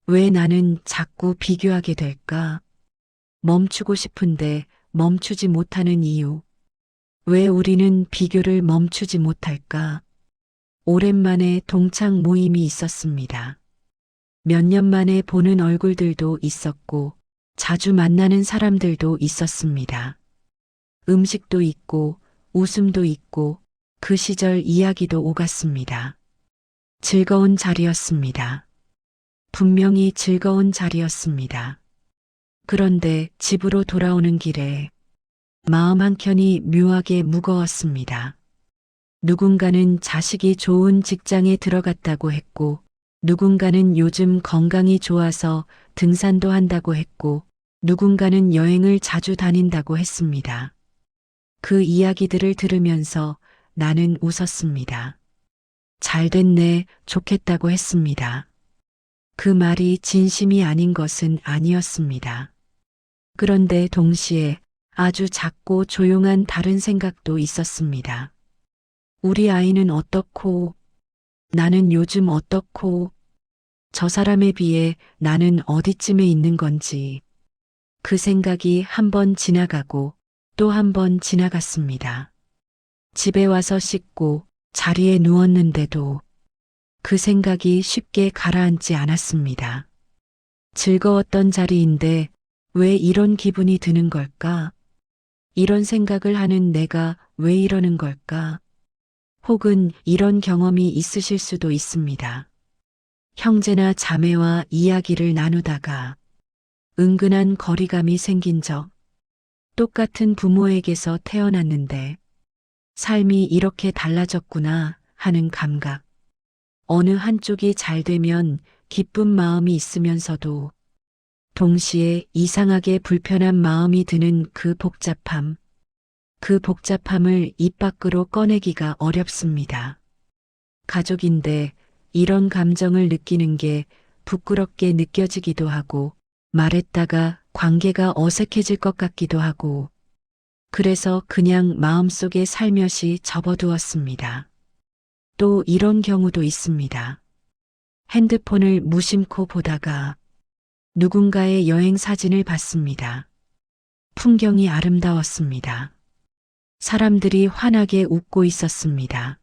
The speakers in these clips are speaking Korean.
왜 나는 자꾸 비교하게 될까? 멈추고 싶은데 멈추지 못하는 이유. 왜 우리는 비교를 멈추지 못할까? 오랜만에 동창 모임이 있었습니다. 몇 년 만에 보는 얼굴들도 있었고, 자주 만나는 사람들도 있었습니다. 음식도 있고, 웃음도 있고, 그 시절 이야기도 오갔습니다. 즐거운 자리였습니다. 분명히 즐거운 자리였습니다. 그런데 집으로 돌아오는 길에 마음 한켠이 묘하게 무거웠습니다. 누군가는 자식이 좋은 직장에 들어갔다고 했고, 누군가는 요즘 건강이 좋아서 등산도 한다고 했고, 누군가는 여행을 자주 다닌다고 했습니다. 그 이야기들을 들으면서 나는 웃었습니다. 잘 됐네, 좋겠다고 했습니다. 그 말이 진심이 아닌 것은 아니었습니다. 그런데 동시에 아주 작고 조용한 다른 생각도 있었습니다. 우리 아이는 어떻고, 나는 요즘 어떻고, 저 사람에 비해 나는 어디쯤에 있는 건지. 그 생각이 한 번 지나가고 또 한 번 지나갔습니다. 집에 와서 씻고 자리에 누웠는데도 그 생각이 쉽게 가라앉지 않았습니다. 즐거웠던 자리인데 왜 이런 기분이 드는 걸까? 이런 생각을 하는 내가 왜 이러는 걸까? 혹은 이런 경험이 있으실 수도 있습니다. 형제나 자매와 이야기를 나누다가 은근한 거리감이 생긴 적, 똑같은 부모에게서 태어났는데 삶이 이렇게 달라졌구나 하는 감각, 어느 한쪽이 잘 되면 기쁜 마음이 있으면서도 동시에 이상하게 불편한 마음이 드는 그 복잡함, 그 복잡함을 입 밖으로 꺼내기가 어렵습니다. 가족인데 이런 감정을 느끼는 게 부끄럽게 느껴지기도 하고 말했다가 관계가 어색해질 것 같기도 하고 그래서 그냥 마음속에 살며시 접어두었습니다. 또 이런 경우도 있습니다. 핸드폰을 무심코 보다가 누군가의 여행 사진을 봤습니다. 풍경이 아름다웠습니다. 사람들이 환하게 웃고 있었습니다.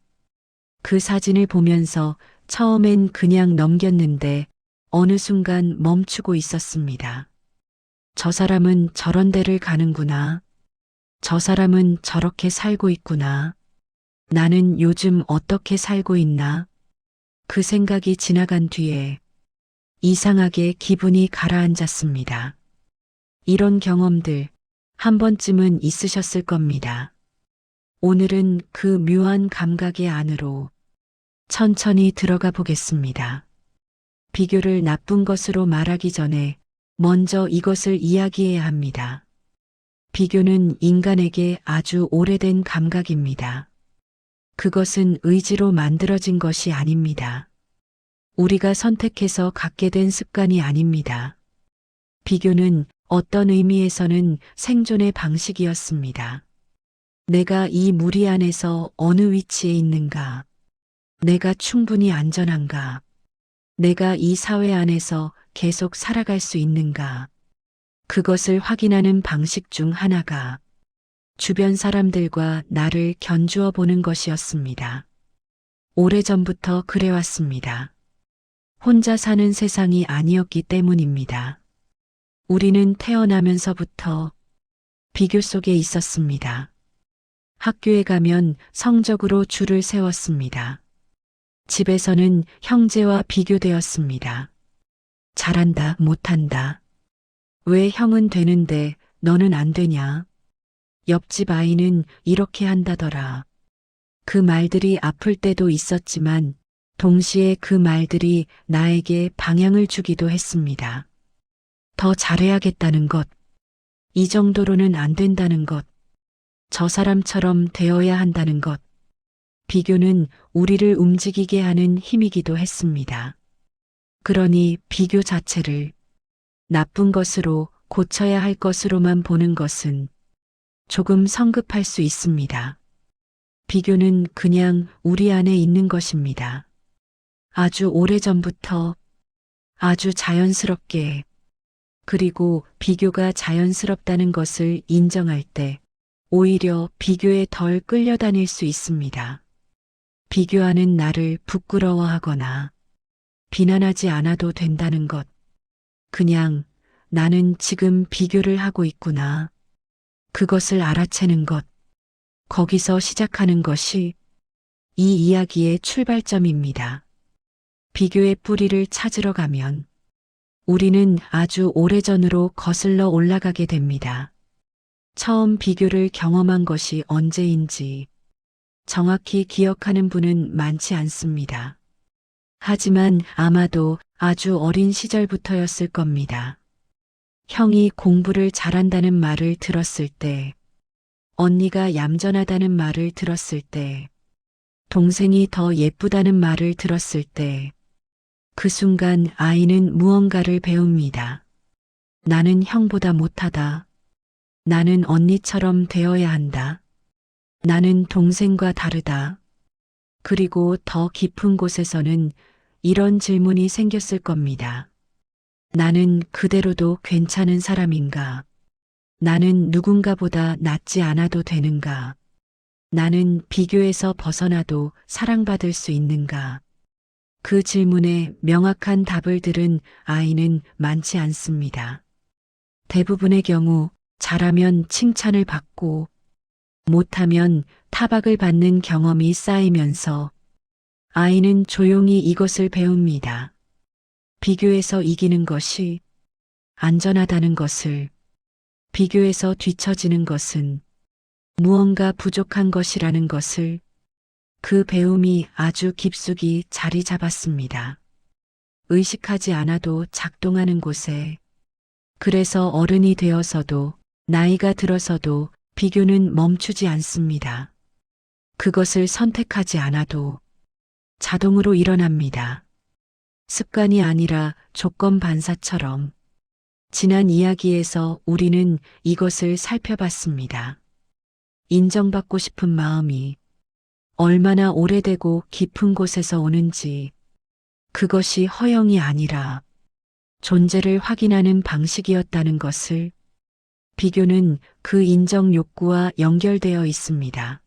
그 사진을 보면서 처음엔 그냥 넘겼는데 어느 순간 멈추고 있었습니다. 저 사람은 저런 데를 가는구나. 저 사람은 저렇게 살고 있구나. 나는 요즘 어떻게 살고 있나? 그 생각이 지나간 뒤에 이상하게 기분이 가라앉았습니다. 이런 경험들 한 번쯤은 있으셨을 겁니다. 오늘은 그 묘한 감각의 안으로 천천히 들어가 보겠습니다. 비교를 나쁜 것으로 말하기 전에 먼저 이것을 이야기해야 합니다. 비교는 인간에게 아주 오래된 감각입니다. 그것은 의지로 만들어진 것이 아닙니다. 우리가 선택해서 갖게 된 습관이 아닙니다. 비교는 어떤 의미에서는 생존의 방식이었습니다. 내가 이 무리 안에서 어느 위치에 있는가? 내가 충분히 안전한가? 내가 이 사회 안에서 계속 살아갈 수 있는가? 그것을 확인하는 방식 중 하나가 주변 사람들과 나를 견주어 보는 것이었습니다. 오래전부터 그래왔습니다. 혼자 사는 세상이 아니었기 때문입니다. 우리는 태어나면서부터 비교 속에 있었습니다. 학교에 가면 성적으로 줄을 세웠습니다. 집에서는 형제와 비교되었습니다. 잘한다, 못한다. 왜 형은 되는데 너는 안 되냐? 옆집 아이는 이렇게 한다더라. 그 말들이 아플 때도 있었지만 동시에 그 말들이 나에게 방향을 주기도 했습니다. 더 잘해야겠다는 것, 이 정도로는 안 된다는 것, 저 사람처럼 되어야 한다는 것. 비교는 우리를 움직이게 하는 힘이기도 했습니다. 그러니 비교 자체를 나쁜 것으로 고쳐야 할 것으로만 보는 것은 조금 성급할 수 있습니다. 비교는 그냥 우리 안에 있는 것입니다. 아주 오래전부터 아주 자연스럽게, 그리고 비교가 자연스럽다는 것을 인정할 때 오히려 비교에 덜 끌려다닐 수 있습니다. 비교하는 나를 부끄러워하거나 비난하지 않아도 된다는 것. 그냥 나는 지금 비교를 하고 있구나. 그것을 알아채는 것. 거기서 시작하는 것이 이 이야기의 출발점입니다. 비교의 뿌리를 찾으러 가면 우리는 아주 오래전으로 거슬러 올라가게 됩니다. 처음 비교를 경험한 것이 언제인지 정확히 기억하는 분은 많지 않습니다. 하지만 아마도 아주 어린 시절부터였을 겁니다. 형이 공부를 잘한다는 말을 들었을 때, 언니가 얌전하다는 말을 들었을 때, 동생이 더 예쁘다는 말을 들었을 때, 그 순간 아이는 무언가를 배웁니다. 나는 형보다 못하다. 나는 언니처럼 되어야 한다. 나는 동생과 다르다. 그리고 더 깊은 곳에서는 이런 질문이 생겼을 겁니다. 나는 그대로도 괜찮은 사람인가? 나는 누군가보다 낫지 않아도 되는가? 나는 비교에서 벗어나도 사랑받을 수 있는가? 그 질문에 명확한 답을 들은 아이는 많지 않습니다. 대부분의 경우 잘하면 칭찬을 받고 못하면 타박을 받는 경험이 쌓이면서 아이는 조용히 이것을 배웁니다. 비교에서 이기는 것이 안전하다는 것을, 비교에서 뒤처지는 것은 무언가 부족한 것이라는 것을, 그 배움이 아주 깊숙이 자리 잡았습니다. 의식하지 않아도 작동하는 곳에. 그래서 어른이 되어서도 나이가 들어서도 비교는 멈추지 않습니다. 그것을 선택하지 않아도 자동으로 일어납니다. 습관이 아니라 조건 반사처럼. 지난 이야기에서 우리는 이것을 살펴봤습니다. 인정받고 싶은 마음이 얼마나 오래되고 깊은 곳에서 오는지, 그것이 허영이 아니라 존재를 확인하는 방식이었다는 것을. 비교는 그 인정 욕구와 연결되어 있습니다.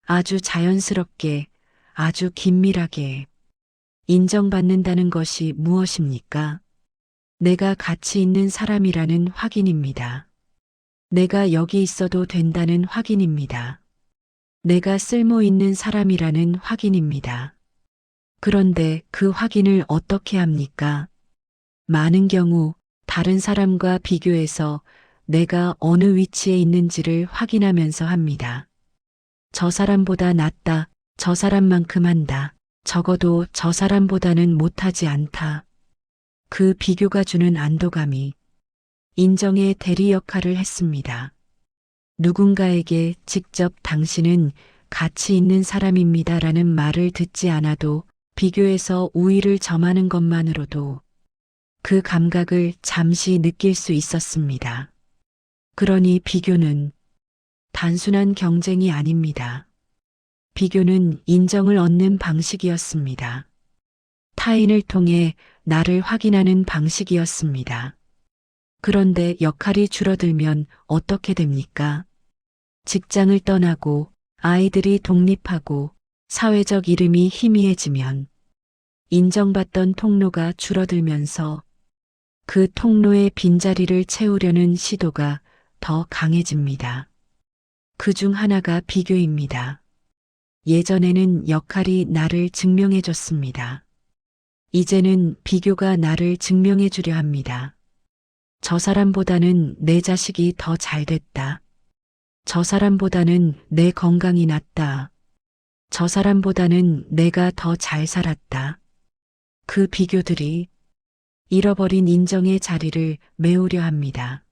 아주 자연스럽게, 아주 긴밀하게. 인정받는다는 것이 무엇입니까? 내가 가치 있는 사람이라는 확인입니다. 내가 여기 있어도 된다는 확인입니다. 내가 쓸모 있는 사람이라는 확인입니다. 그런데 그 확인을 어떻게 합니까? 많은 경우 다른 사람과 비교해서 내가 어느 위치에 있는지를 확인하면서 합니다. 저 사람보다 낫다. 저 사람만큼 한다. 적어도 저 사람보다는 못하지 않다. 그 비교가 주는 안도감이 인정의 대리 역할을 했습니다. 누군가에게 직접 당신은 가치 있는 사람입니다라는 말을 듣지 않아도 비교에서 우위를 점하는 것만으로도 그 감각을 잠시 느낄 수 있었습니다. 그러니 비교는 단순한 경쟁이 아닙니다. 비교는 인정을 얻는 방식이었습니다. 타인을 통해 나를 확인하는 방식이었습니다. 그런데 역할이 줄어들면 어떻게 됩니까? 직장을 떠나고 아이들이 독립하고 사회적 이름이 희미해지면 인정받던 통로가 줄어들면서 그 통로의 빈자리를 채우려는 시도가 더 강해집니다. 그 중 하나가 비교입니다. 예전에는 역할이 나를 증명해 줬습니다. 이제는 비교가 나를 증명해 주려 합니다. 저 사람보다는 내 자식이 더 잘 됐다. 저 사람보다는 내 건강이 낫다. 저 사람보다는 내가 더 잘 살았다. 그 비교들이 잃어버린 인정의 자리를 메우려 합니다.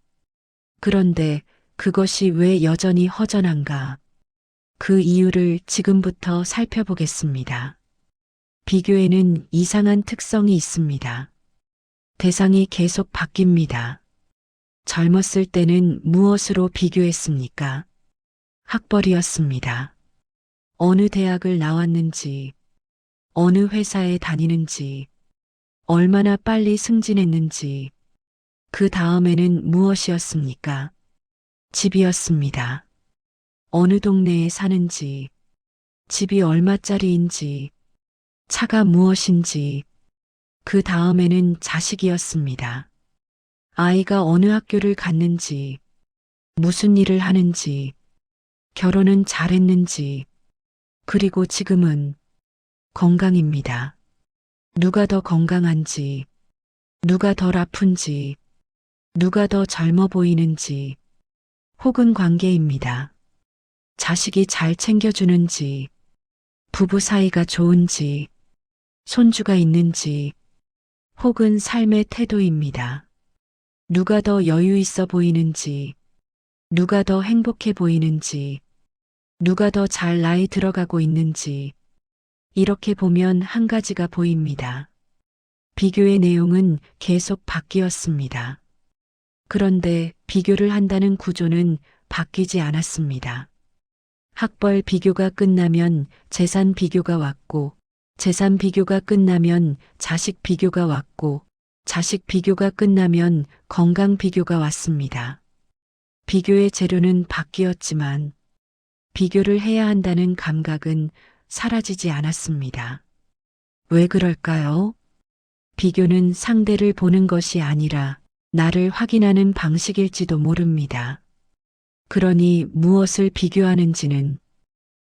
그런데 그것이 왜 여전히 허전한가? 그 이유를 지금부터 살펴보겠습니다. 비교에는 이상한 특성이 있습니다. 대상이 계속 바뀝니다. 젊었을 때는 무엇으로 비교했습니까? 학벌이었습니다. 어느 대학을 나왔는지, 어느 회사에 다니는지, 얼마나 빨리 승진했는지, 그 다음에는 무엇이었습니까? 집이었습니다. 어느 동네에 사는지, 집이 얼마짜리인지, 차가 무엇인지, 그 다음에는 자식이었습니다. 아이가 어느 학교를 갔는지, 무슨 일을 하는지, 결혼은 잘했는지, 그리고 지금은 건강입니다. 누가 더 건강한지, 누가 덜 아픈지, 누가 더 젊어 보이는지, 혹은 관계입니다. 자식이 잘 챙겨주는지, 부부 사이가 좋은지, 손주가 있는지, 혹은 삶의 태도입니다. 누가 더 여유 있어 보이는지, 누가 더 행복해 보이는지, 누가 더 잘 나이 들어가고 있는지, 이렇게 보면 한 가지가 보입니다. 비교의 내용은 계속 바뀌었습니다. 그런데 비교를 한다는 구조는 바뀌지 않았습니다. 학벌 비교가 끝나면 재산 비교가 왔고, 재산 비교가 끝나면 자식 비교가 왔고, 자식 비교가 끝나면 건강 비교가 왔습니다. 비교의 재료는 바뀌었지만, 비교를 해야 한다는 감각은 사라지지 않았습니다. 왜 그럴까요? 비교는 상대를 보는 것이 아니라 나를 확인하는 방식일지도 모릅니다. 그러니 무엇을 비교하는지는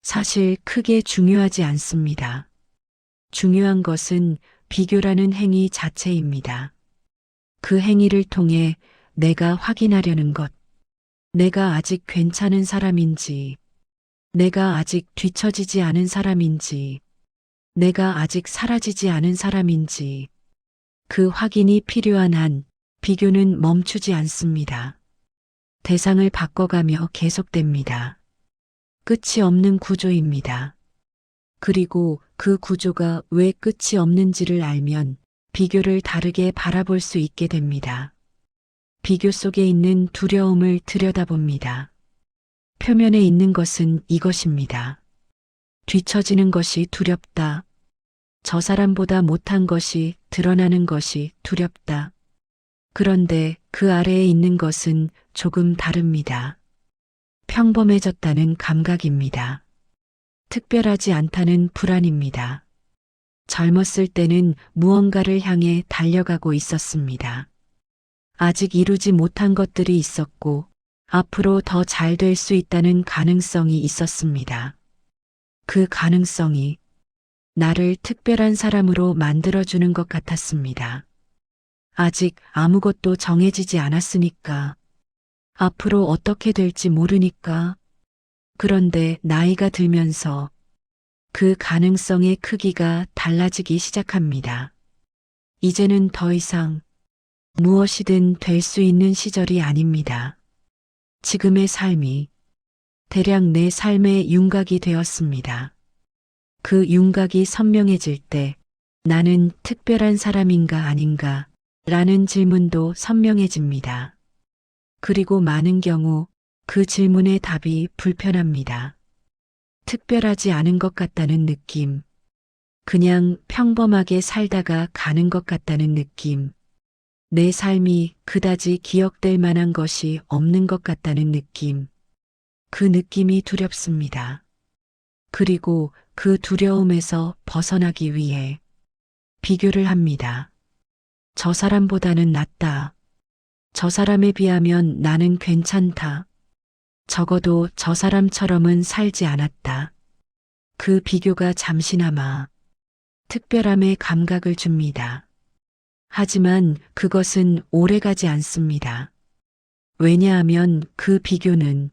사실 크게 중요하지 않습니다. 중요한 것은 비교라는 행위 자체입니다. 그 행위를 통해 내가 확인하려는 것, 내가 아직 괜찮은 사람인지, 내가 아직 뒤처지지 않은 사람인지, 내가 아직 사라지지 않은 사람인지, 그 확인이 필요한 한 비교는 멈추지 않습니다. 대상을 바꿔가며 계속됩니다. 끝이 없는 구조입니다. 그리고 그 구조가 왜 끝이 없는지를 알면 비교를 다르게 바라볼 수 있게 됩니다. 비교 속에 있는 두려움을 들여다봅니다. 표면에 있는 것은 이것입니다. 뒤처지는 것이 두렵다. 저 사람보다 못한 것이 드러나는 것이 두렵다. 그런데 그 아래에 있는 것은 조금 다릅니다. 평범해졌다는 감각입니다. 특별하지 않다는 불안입니다. 젊었을 때는 무언가를 향해 달려가고 있었습니다. 아직 이루지 못한 것들이 있었고, 앞으로 더 잘 될 수 있다는 가능성이 있었습니다. 그 가능성이 나를 특별한 사람으로 만들어주는 것 같았습니다. 아직 아무것도 정해지지 않았으니까, 앞으로 어떻게 될지 모르니까, 그런데 나이가 들면서 그 가능성의 크기가 달라지기 시작합니다. 이제는 더 이상 무엇이든 될 수 있는 시절이 아닙니다. 지금의 삶이 대략 내 삶의 윤곽이 되었습니다. 그 윤곽이 선명해질 때 나는 특별한 사람인가 아닌가 라는 질문도 선명해집니다. 그리고 많은 경우 그 질문의 답이 불편합니다. 특별하지 않은 것 같다는 느낌, 그냥 평범하게 살다가 가는 것 같다는 느낌, 내 삶이 그다지 기억될 만한 것이 없는 것 같다는 느낌, 그 느낌이 두렵습니다. 그리고 그 두려움에서 벗어나기 위해 비교를 합니다. 저 사람보다는 낫다. 저 사람에 비하면 나는 괜찮다. 적어도 저 사람처럼은 살지 않았다. 그 비교가 잠시나마 특별함의 감각을 줍니다. 하지만 그것은 오래가지 않습니다. 왜냐하면 그 비교는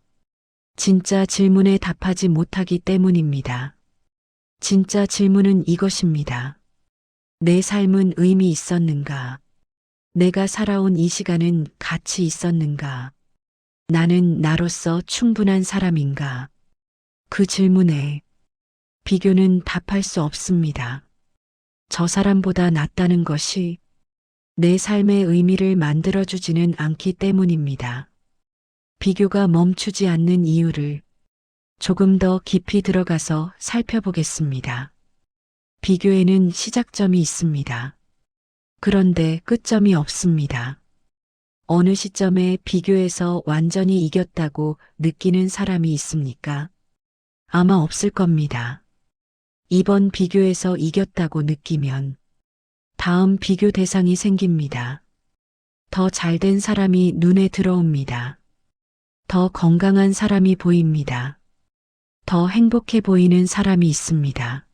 진짜 질문에 답하지 못하기 때문입니다. 진짜 질문은 이것입니다. 내 삶은 의미 있었는가? 내가 살아온 이 시간은 가치 있었는가? 나는 나로서 충분한 사람인가? 그 질문에 비교는 답할 수 없습니다. 저 사람보다 낫다는 것이 내 삶의 의미를 만들어주지는 않기 때문입니다. 비교가 멈추지 않는 이유를 조금 더 깊이 들어가서 살펴보겠습니다. 비교에는 시작점이 있습니다. 그런데 끝점이 없습니다. 어느 시점에 비교해서 완전히 이겼다고 느끼는 사람이 있습니까? 아마 없을 겁니다. 이번 비교에서 이겼다고 느끼면 다음 비교 대상이 생깁니다. 더 잘된 사람이 눈에 들어옵니다. 더 건강한 사람이 보입니다. 더 행복해 보이는 사람이 있습니다.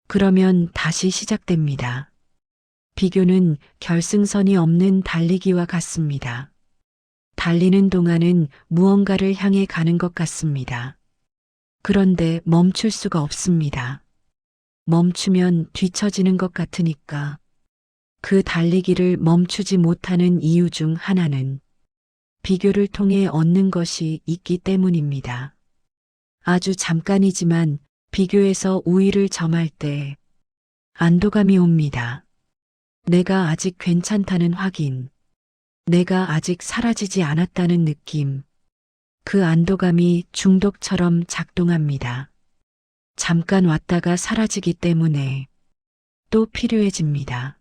그러면 다시 시작됩니다. 비교는 결승선이 없는 달리기와 같습니다. 달리는 동안은 무언가를 향해 가는 것 같습니다. 그런데 멈출 수가 없습니다. 멈추면 뒤처지는 것 같으니까 그 달리기를 멈추지 못하는 이유 중 하나는 비교를 통해 얻는 것이 있기 때문입니다. 아주 잠깐이지만 비교에서 우위를 점할 때 안도감이 옵니다. 내가 아직 괜찮다는 확인, 내가 아직 사라지지 않았다는 느낌, 그 안도감이 중독처럼 작동합니다. 잠깐 왔다가 사라지기 때문에 또 필요해집니다.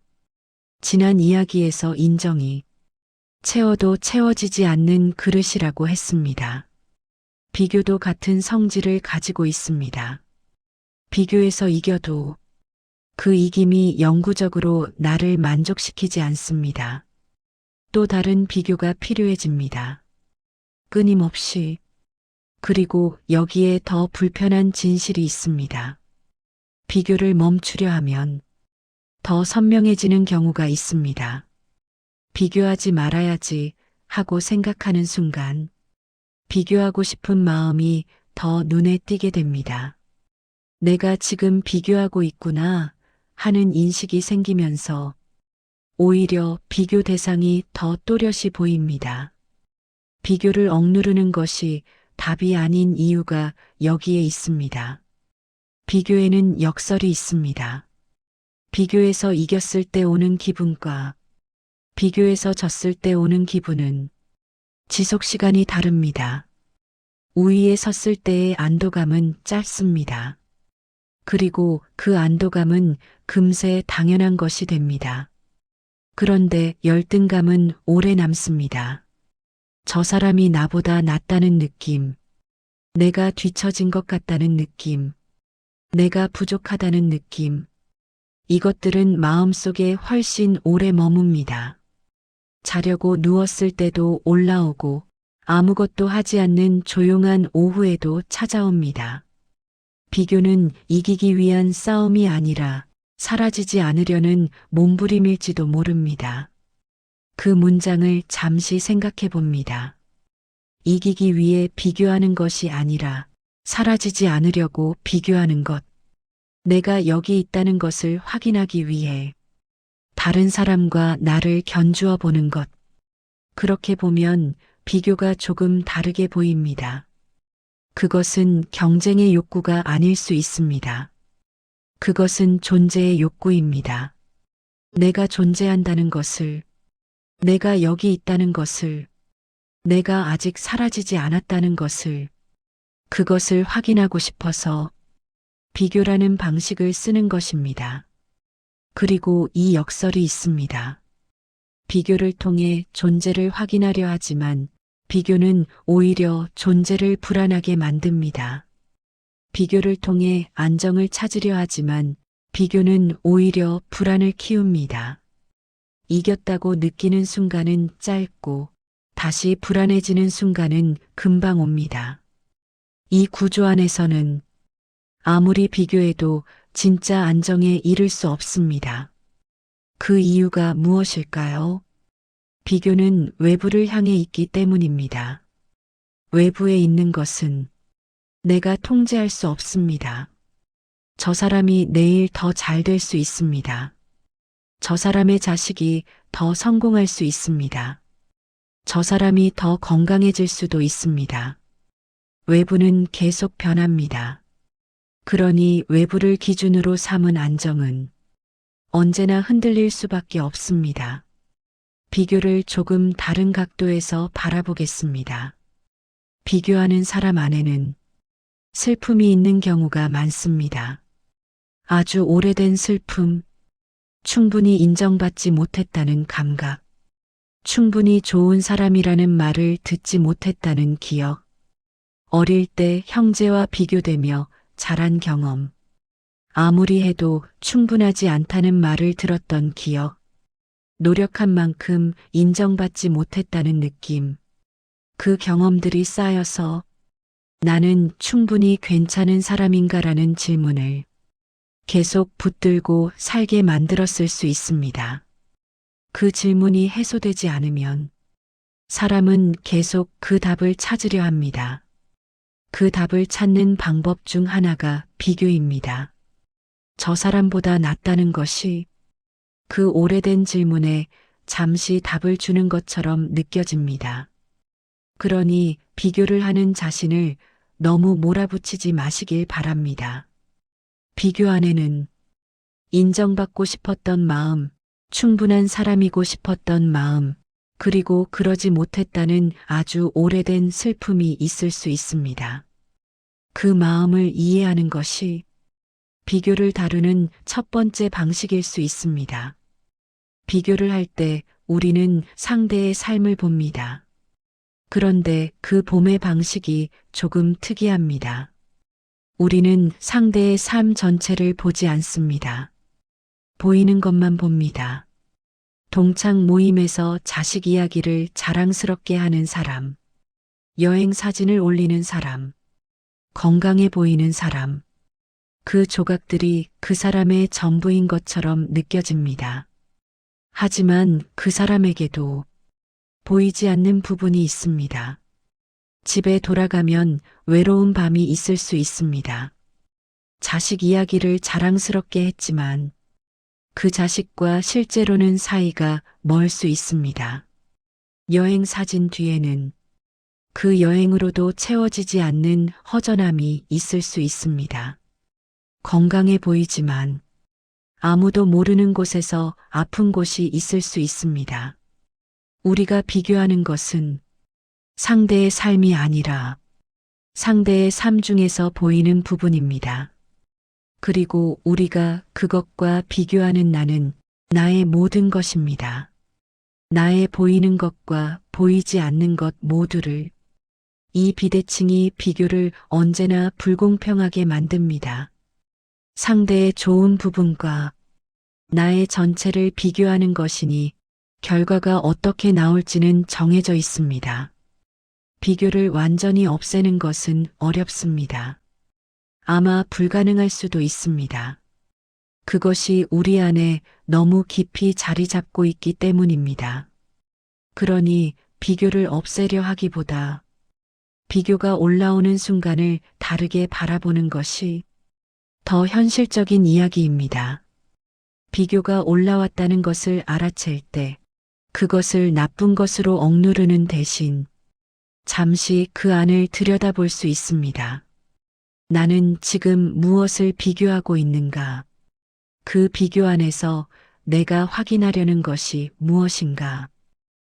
지난 이야기에서 인정이 채워도 채워지지 않는 그릇이라고 했습니다. 비교도 같은 성질을 가지고 있습니다. 비교에서 이겨도 그 이김이 영구적으로 나를 만족시키지 않습니다. 또 다른 비교가 필요해집니다. 끊임없이. 그리고 여기에 더 불편한 진실이 있습니다. 비교를 멈추려 하면 더 선명해지는 경우가 있습니다. 비교하지 말아야지 하고 생각하는 순간 비교하고 싶은 마음이 더 눈에 띄게 됩니다. 내가 지금 비교하고 있구나 하는 인식이 생기면서 오히려 비교 대상이 더 또렷이 보입니다. 비교를 억누르는 것이 답이 아닌 이유가 여기에 있습니다. 비교에는 역설이 있습니다. 비교에서 이겼을 때 오는 기분과 비교에서 졌을 때 오는 기분은 지속 시간이 다릅니다. 우위에 섰을 때의 안도감은 짧습니다. 그리고 그 안도감은 금세 당연한 것이 됩니다. 그런데 열등감은 오래 남습니다. 저 사람이 나보다 낫다는 느낌, 내가 뒤처진 것 같다는 느낌, 내가 부족하다는 느낌, 이것들은 마음속에 훨씬 오래 머뭅니다. 자려고 누웠을 때도 올라오고 아무것도 하지 않는 조용한 오후에도 찾아옵니다. 비교는 이기기 위한 싸움이 아니라 사라지지 않으려는 몸부림일지도 모릅니다. 그 문장을 잠시 생각해 봅니다. 이기기 위해 비교하는 것이 아니라 사라지지 않으려고 비교하는 것. 내가 여기 있다는 것을 확인하기 위해 다른 사람과 나를 견주어 보는 것. 그렇게 보면 비교가 조금 다르게 보입니다. 그것은 경쟁의 욕구가 아닐 수 있습니다. 그것은 존재의 욕구입니다. 내가 존재한다는 것을, 내가 여기 있다는 것을, 내가 아직 사라지지 않았다는 것을, 그것을 확인하고 싶어서 비교라는 방식을 쓰는 것입니다. 그리고 이 역설이 있습니다. 비교를 통해 존재를 확인하려 하지만 비교는 오히려 존재를 불안하게 만듭니다. 비교를 통해 안정을 찾으려 하지만 비교는 오히려 불안을 키웁니다. 이겼다고 느끼는 순간은 짧고 다시 불안해지는 순간은 금방 옵니다. 이 구조 안에서는 아무리 비교해도 진짜 안정에 이를 수 없습니다. 그 이유가 무엇일까요? 비교는 외부를 향해 있기 때문입니다. 외부에 있는 것은 내가 통제할 수 없습니다. 저 사람이 내일 더 잘 될 수 있습니다. 저 사람의 자식이 더 성공할 수 있습니다. 저 사람이 더 건강해질 수도 있습니다. 외부는 계속 변합니다. 그러니 외부를 기준으로 삼은 안정은 언제나 흔들릴 수밖에 없습니다. 비교를 조금 다른 각도에서 바라보겠습니다. 비교하는 사람 안에는 슬픔이 있는 경우가 많습니다. 아주 오래된 슬픔, 충분히 인정받지 못했다는 감각, 충분히 좋은 사람이라는 말을 듣지 못했다는 기억, 어릴 때 형제와 비교되며 자란 경험, 아무리 해도 충분하지 않다는 말을 들었던 기억, 노력한 만큼 인정받지 못했다는 느낌, 그 경험들이 쌓여서 나는 충분히 괜찮은 사람인가라는 질문을 계속 붙들고 살게 만들었을 수 있습니다. 그 질문이 해소되지 않으면 사람은 계속 그 답을 찾으려 합니다. 그 답을 찾는 방법 중 하나가 비교입니다. 저 사람보다 낫다는 것이 그 오래된 질문에 잠시 답을 주는 것처럼 느껴집니다. 그러니 비교를 하는 자신을 너무 몰아붙이지 마시길 바랍니다. 비교 안에는 인정받고 싶었던 마음, 충분한 사람이고 싶었던 마음, 그리고 그러지 못했다는 아주 오래된 슬픔이 있을 수 있습니다. 그 마음을 이해하는 것이 비교를 다루는 첫 번째 방식일 수 있습니다. 비교를 할 때 우리는 상대의 삶을 봅니다. 그런데 그 봄의 방식이 조금 특이합니다. 우리는 상대의 삶 전체를 보지 않습니다. 보이는 것만 봅니다. 동창 모임에서 자식 이야기를 자랑스럽게 하는 사람, 여행 사진을 올리는 사람, 건강해 보이는 사람, 그 조각들이 그 사람의 전부인 것처럼 느껴집니다. 하지만 그 사람에게도 보이지 않는 부분이 있습니다. 집에 돌아가면 외로운 밤이 있을 수 있습니다. 자식 이야기를 자랑스럽게 했지만 그 자식과 실제로는 사이가 멀 수 있습니다. 여행 사진 뒤에는 그 여행으로도 채워지지 않는 허전함이 있을 수 있습니다. 건강해 보이지만 아무도 모르는 곳에서 아픈 곳이 있을 수 있습니다. 우리가 비교하는 것은 상대의 삶이 아니라 상대의 삶 중에서 보이는 부분입니다. 그리고 우리가 그것과 비교하는 나는 나의 모든 것입니다. 나의 보이는 것과 보이지 않는 것 모두를 이 비대칭이 비교를 언제나 불공평하게 만듭니다. 상대의 좋은 부분과 나의 전체를 비교하는 것이니 결과가 어떻게 나올지는 정해져 있습니다. 비교를 완전히 없애는 것은 어렵습니다. 아마 불가능할 수도 있습니다. 그것이 우리 안에 너무 깊이 자리 잡고 있기 때문입니다. 그러니 비교를 없애려 하기보다 비교가 올라오는 순간을 다르게 바라보는 것이 더 현실적인 이야기입니다. 비교가 올라왔다는 것을 알아챌 때 그것을 나쁜 것으로 억누르는 대신 잠시 그 안을 들여다볼 수 있습니다. 나는 지금 무엇을 비교하고 있는가? 그 비교 안에서 내가 확인하려는 것이 무엇인가?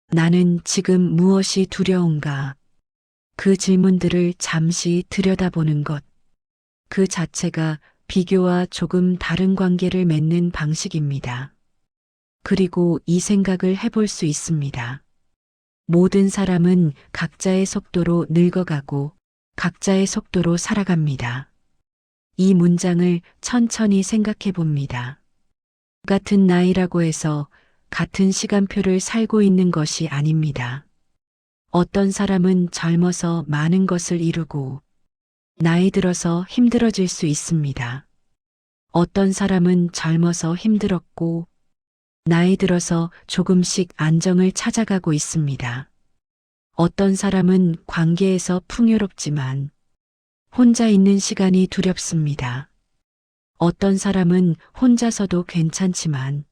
나는 지금 무엇이 두려운가? 그 질문들을 잠시 들여다보는 것. 그 자체가 비교와 조금 다른 관계를 맺는 방식입니다. 그리고 이 생각을 해볼 수 있습니다. 모든 사람은 각자의 속도로 늙어가고 각자의 속도로 살아갑니다. 이 문장을 천천히 생각해 봅니다. 같은 나이라고 해서 같은 시간표를 살고 있는 것이 아닙니다. 어떤 사람은 젊어서 많은 것을 이루고 나이 들어서 힘들어질 수 있습니다. 어떤 사람은 젊어서 힘들었고 나이 들어서 조금씩 안정을 찾아가고 있습니다. 어떤 사람은 관계에서 풍요롭지만 혼자 있는 시간이 두렵습니다. 어떤 사람은 혼자서도 괜찮지만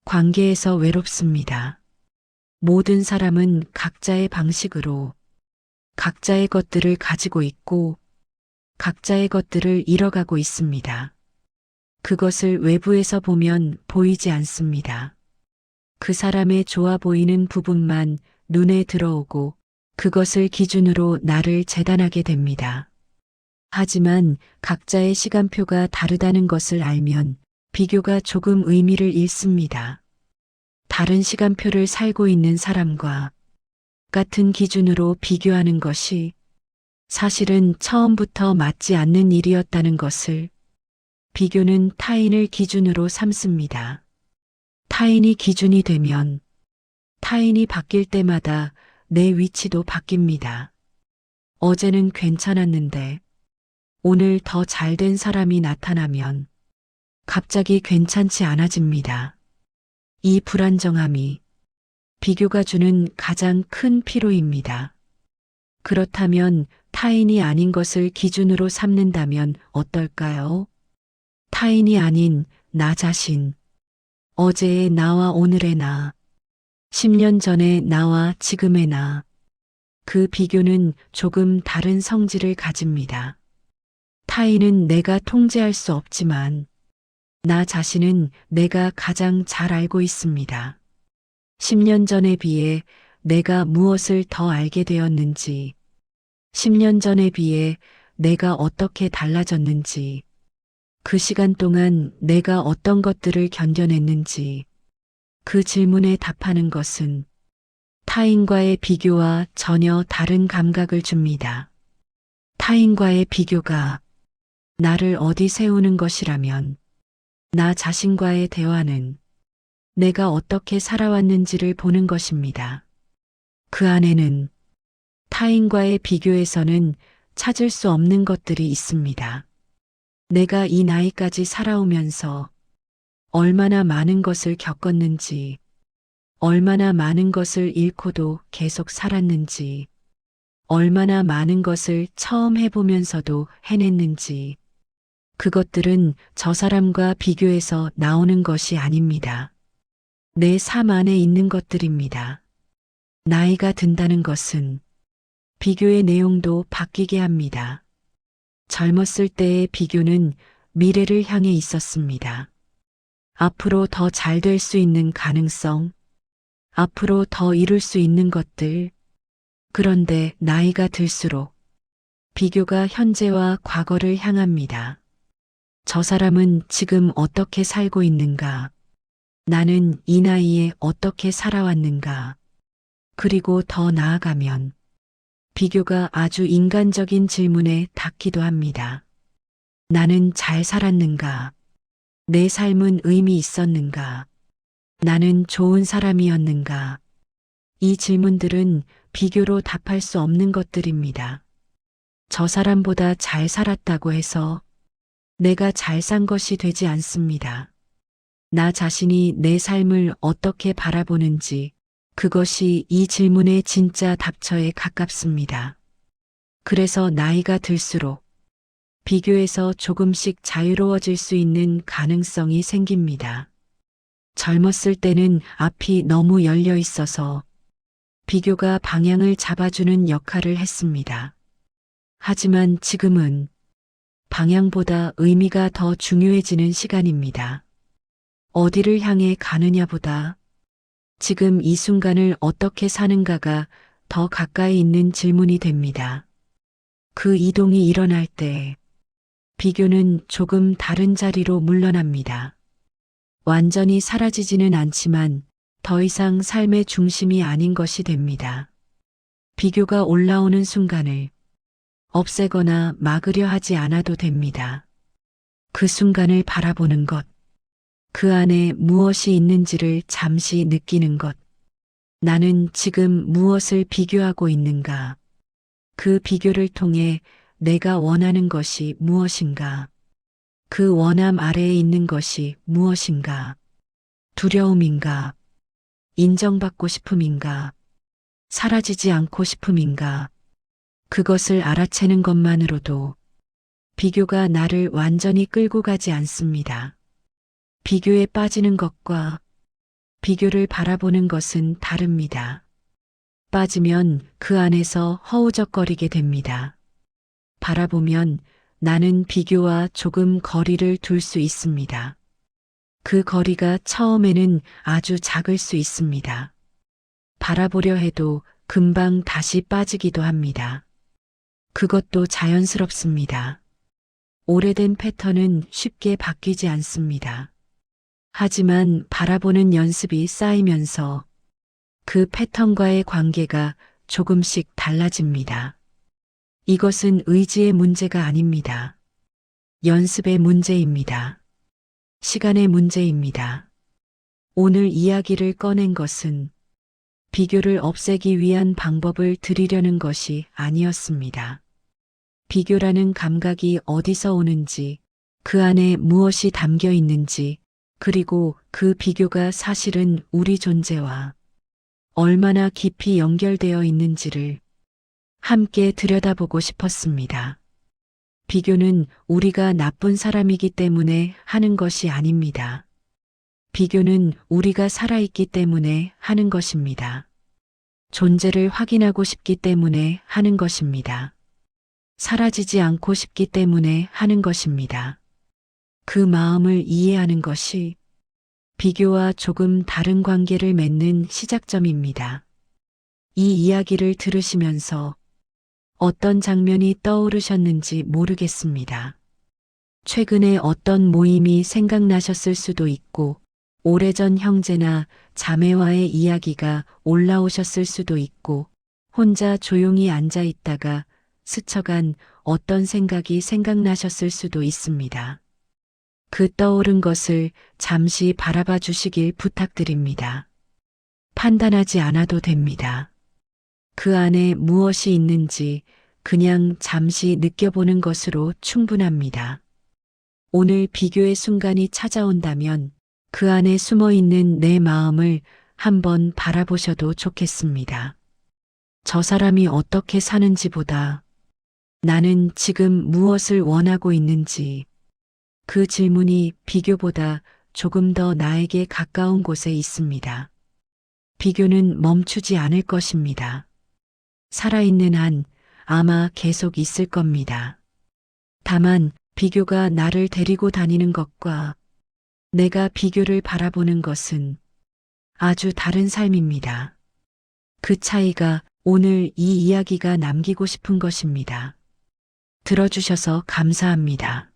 관계에서 외롭습니다. 모든 사람은 각자의 방식으로 각자의 것들을 가지고 있고 각자의 것들을 잃어가고 있습니다. 그것을 외부에서 보면 보이지 않습니다. 그 사람의 좋아 보이는 부분만 눈에 들어오고 그것을 기준으로 나를 재단하게 됩니다. 하지만 각자의 시간표가 다르다는 것을 알면 비교가 조금 의미를 잃습니다. 다른 시간표를 살고 있는 사람과 같은 기준으로 비교하는 것이 사실은 처음부터 맞지 않는 일이었다는 것을 비교는 타인을 기준으로 삼습니다. 타인이 기준이 되면 타인이 바뀔 때마다 내 위치도 바뀝니다. 어제는 괜찮았는데 오늘 더 잘된 사람이 나타나면 갑자기 괜찮지 않아집니다. 이 불안정함이 비교가 주는 가장 큰 피로입니다. 그렇다면 타인이 아닌 것을 기준으로 삼는다면 어떨까요? 타인이 아닌 나 자신, 어제의 나와 오늘의 나, 10년 전의 나와 지금의 나, 그 비교는 조금 다른 성질을 가집니다. 타인은 내가 통제할 수 없지만 나 자신은 내가 가장 잘 알고 있습니다. 10년 전에 비해 내가 무엇을 더 알게 되었는지, 10년 전에 비해 내가 어떻게 달라졌는지, 그 시간 동안 내가 어떤 것들을 견뎌냈는지, 그 질문에 답하는 것은 타인과의 비교와 전혀 다른 감각을 줍니다. 타인과의 비교가 나를 어디 세우는 것이라면 나 자신과의 대화는 내가 어떻게 살아왔는지를 보는 것입니다. 그 안에는 타인과의 비교에서는 찾을 수 없는 것들이 있습니다. 내가 이 나이까지 살아오면서 얼마나 많은 것을 겪었는지, 얼마나 많은 것을 잃고도 계속 살았는지, 얼마나 많은 것을 처음 해보면서도 해냈는지, 그것들은 저 사람과 비교해서 나오는 것이 아닙니다. 내 삶 안에 있는 것들입니다. 나이가 든다는 것은 비교의 내용도 바뀌게 합니다. 젊었을 때의 비교는 미래를 향해 있었습니다. 앞으로 더 잘 될 수 있는 가능성, 앞으로 더 이룰 수 있는 것들. 그런데 나이가 들수록 비교가 현재와 과거를 향합니다. 저 사람은 지금 어떻게 살고 있는가? 나는 이 나이에 어떻게 살아왔는가? 그리고 더 나아가면 비교가 아주 인간적인 질문에 닿기도 합니다. 나는 잘 살았는가? 내 삶은 의미 있었는가? 나는 좋은 사람이었는가? 이 질문들은 비교로 답할 수 없는 것들입니다. 저 사람보다 잘 살았다고 해서 내가 잘 산 것이 되지 않습니다. 나 자신이 내 삶을 어떻게 바라보는지 그것이 이 질문의 진짜 답처에 가깝습니다. 그래서 나이가 들수록 비교에서 조금씩 자유로워질 수 있는 가능성이 생깁니다. 젊었을 때는 앞이 너무 열려 있어서 비교가 방향을 잡아주는 역할을 했습니다. 하지만 지금은 방향보다 의미가 더 중요해지는 시간입니다. 어디를 향해 가느냐보다 지금 이 순간을 어떻게 사는가가 더 가까이 있는 질문이 됩니다. 그 이동이 일어날 때 비교는 조금 다른 자리로 물러납니다. 완전히 사라지지는 않지만 더 이상 삶의 중심이 아닌 것이 됩니다. 비교가 올라오는 순간을 없애거나 막으려 하지 않아도 됩니다. 그 순간을 바라보는 것, 그 안에 무엇이 있는지를 잠시 느끼는 것, 나는 지금 무엇을 비교하고 있는가? 그 비교를 통해 내가 원하는 것이 무엇인가? 그 원함 아래에 있는 것이 무엇인가? 두려움인가? 인정받고 싶음인가? 사라지지 않고 싶음인가? 그것을 알아채는 것만으로도 비교가 나를 완전히 끌고 가지 않습니다. 비교에 빠지는 것과 비교를 바라보는 것은 다릅니다. 빠지면 그 안에서 허우적거리게 됩니다. 바라보면 나는 비교와 조금 거리를 둘 수 있습니다. 그 거리가 처음에는 아주 작을 수 있습니다. 바라보려 해도 금방 다시 빠지기도 합니다. 그것도 자연스럽습니다. 오래된 패턴은 쉽게 바뀌지 않습니다. 하지만 바라보는 연습이 쌓이면서 그 패턴과의 관계가 조금씩 달라집니다. 이것은 의지의 문제가 아닙니다. 연습의 문제입니다. 시간의 문제입니다. 오늘 이야기를 꺼낸 것은 비교를 없애기 위한 방법을 드리려는 것이 아니었습니다. 비교라는 감각이 어디서 오는지, 그 안에 무엇이 담겨 있는지, 그리고 그 비교가 사실은 우리 존재와 얼마나 깊이 연결되어 있는지를 함께 들여다보고 싶었습니다. 비교는 우리가 나쁜 사람이기 때문에 하는 것이 아닙니다. 비교는 우리가 살아있기 때문에 하는 것입니다. 존재를 확인하고 싶기 때문에 하는 것입니다. 사라지지 않고 싶기 때문에 하는 것입니다. 그 마음을 이해하는 것이 비교와 조금 다른 관계를 맺는 시작점입니다. 이 이야기를 들으시면서 어떤 장면이 떠오르셨는지 모르겠습니다. 최근에 어떤 모임이 생각나셨을 수도 있고, 오래전 형제나 자매와의 이야기가 올라오셨을 수도 있고, 혼자 조용히 앉아 있다가 스쳐간 어떤 생각이 생각나셨을 수도 있습니다. 그 떠오른 것을 잠시 바라봐 주시길 부탁드립니다. 판단하지 않아도 됩니다. 그 안에 무엇이 있는지 그냥 잠시 느껴보는 것으로 충분합니다. 오늘 비교의 순간이 찾아온다면 그 안에 숨어 있는 내 마음을 한번 바라보셔도 좋겠습니다. 저 사람이 어떻게 사는지보다 나는 지금 무엇을 원하고 있는지, 그 질문이 비교보다 조금 더 나에게 가까운 곳에 있습니다. 비교는 멈추지 않을 것입니다. 살아있는 한 아마 계속 있을 겁니다. 다만 비교가 나를 데리고 다니는 것과 내가 비교를 바라보는 것은 아주 다른 삶입니다. 그 차이가 오늘 이 이야기가 남기고 싶은 것입니다. 들어주셔서 감사합니다.